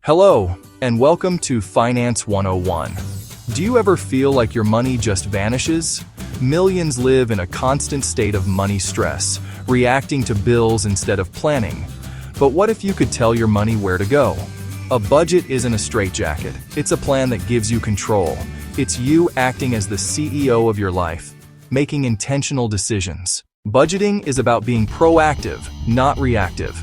Hello, and welcome to Finance 101. Do you ever feel like your money just vanishes? Millions live in a constant state of money stress, reacting to bills instead of planning. But what if you could tell your money where to go? A budget isn't a straitjacket. It's a plan that gives you control. It's you acting as the CEO of your life, making intentional decisions. Budgeting is about being proactive, not reactive.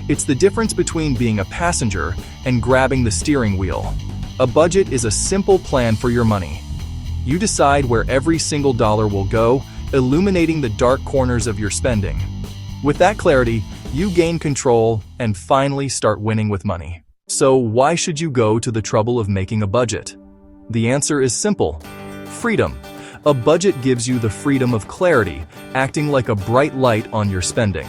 It's the difference between being a passenger and grabbing the steering wheel. A budget is a simple plan for your money. You decide where every single dollar will go, illuminating the dark corners of your spending. With that clarity, you gain control and finally start winning with money. So why should you go to the trouble of making a budget? The answer is simple: freedom. A budget gives you the freedom of clarity, acting like a bright light on your spending.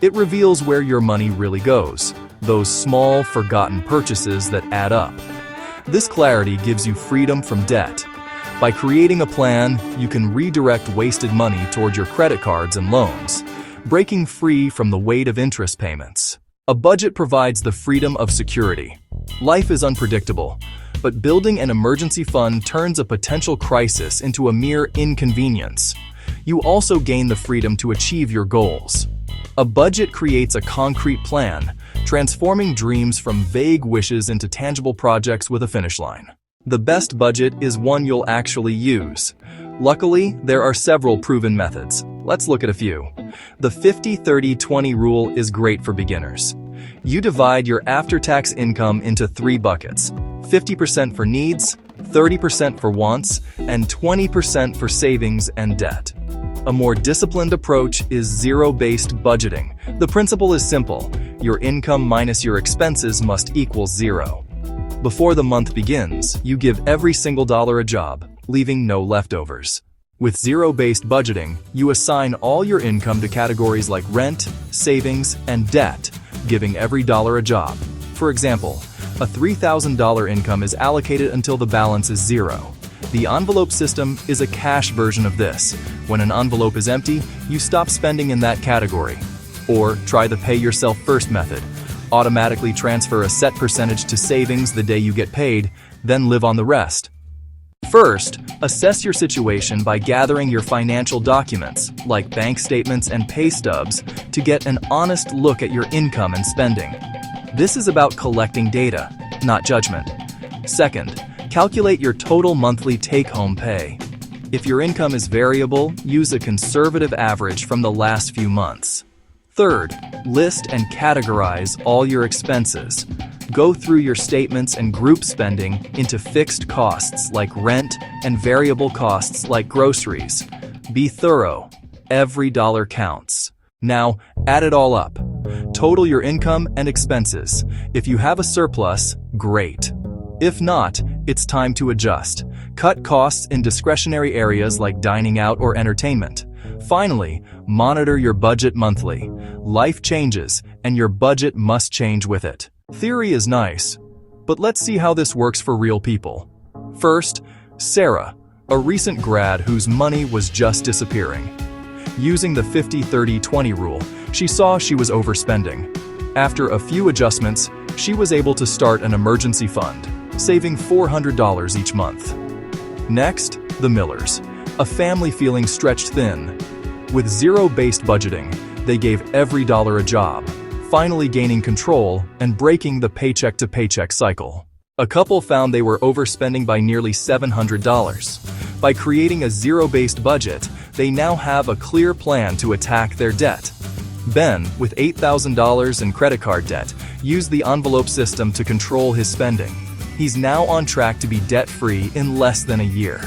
It reveals where your money really goes, those small, forgotten purchases that add up. This clarity gives you freedom from debt. By creating a plan, you can redirect wasted money toward your credit cards and loans, breaking free from the weight of interest payments. A budget provides the freedom of security. Life is unpredictable, but building an emergency fund turns a potential crisis into a mere inconvenience. You also gain the freedom to achieve your goals. A budget creates a concrete plan, transforming dreams from vague wishes into tangible projects with a finish line. The best budget is one you'll actually use. Luckily, there are several proven methods. Let's look at a few. The 50-30-20 rule is great for beginners. You divide your after-tax income into 3 buckets: 50% for needs, 30% for wants, and 20% for savings and debt. A more disciplined approach is zero-based budgeting. The principle is simple: your income minus your expenses must equal zero. Before the month begins, you give every single dollar a job, leaving no leftovers. With zero-based budgeting, you assign all your income to categories like rent, savings, and debt, giving every dollar a job. For example, a $3,000 income is allocated until the balance is zero. The envelope system is a cash version of this. When an envelope is empty, you stop spending in that category. Or try the pay yourself first method. Automatically transfer a set percentage to savings the day you get paid, then live on the rest. First, assess your situation by gathering your financial documents, like bank statements and pay stubs, to get an honest look at your income and spending. This is about collecting data, not judgment. Second, calculate your total monthly take-home pay. If your income is variable, use a conservative average from the last few months. Third, list and categorize all your expenses. Go through your statements and group spending into fixed costs like rent and variable costs like groceries. Be thorough. Every dollar counts. Now, add it all up. Total your income and expenses. If you have a surplus, great. If not, it's time to adjust. Cut costs in discretionary areas like dining out or entertainment. Finally, monitor your budget monthly. Life changes, and your budget must change with it. Theory is nice, but let's see how this works for real people. First, Sarah, a recent grad whose money was just disappearing. Using the 50-30-20 rule, she saw she was overspending. After a few adjustments, she was able to start an emergency fund, saving $400 each month. Next, the Millers, a family feeling stretched thin. With zero-based budgeting, they gave every dollar a job, finally gaining control and breaking the paycheck-to-paycheck cycle. A couple found they were overspending by nearly $700. By creating a zero-based budget, they now have a clear plan to attack their debt. Ben, with $8,000 in credit card debt, used the envelope system to control his spending. He's now on track to be debt-free in less than a year.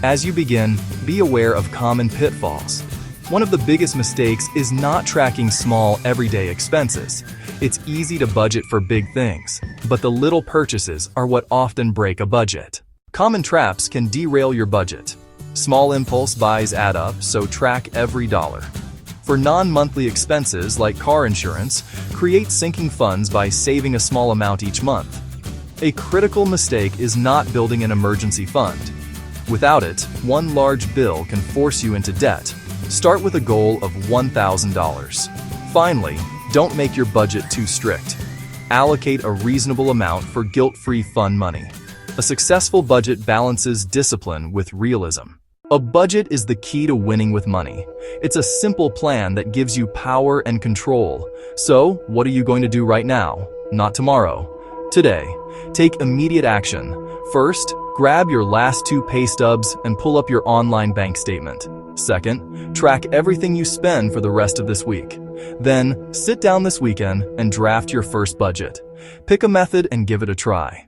As you begin, be aware of common pitfalls. One of the biggest mistakes is not tracking small, everyday expenses. It's easy to budget for big things, but the little purchases are what often break a budget. Common traps can derail your budget. Small impulse buys add up, so track every dollar. For non-monthly expenses like car insurance, create sinking funds by saving a small amount each month. A critical mistake is not building an emergency fund. Without it, one large bill can force you into debt. Start with a goal of $1,000. Finally, don't make your budget too strict. allocate a reasonable amount for guilt-free fun money. A successful budget balances discipline with realism. A budget is the key to winning with money. It's a simple plan that gives you power and control. So, what are you going to do right now? Not tomorrow. Today. Take immediate action. First, grab your last 2 pay stubs and pull up your online bank statement. Second, track everything you spend for the rest of this week. Then, sit down this weekend and draft your first budget. Pick a method and give it a try.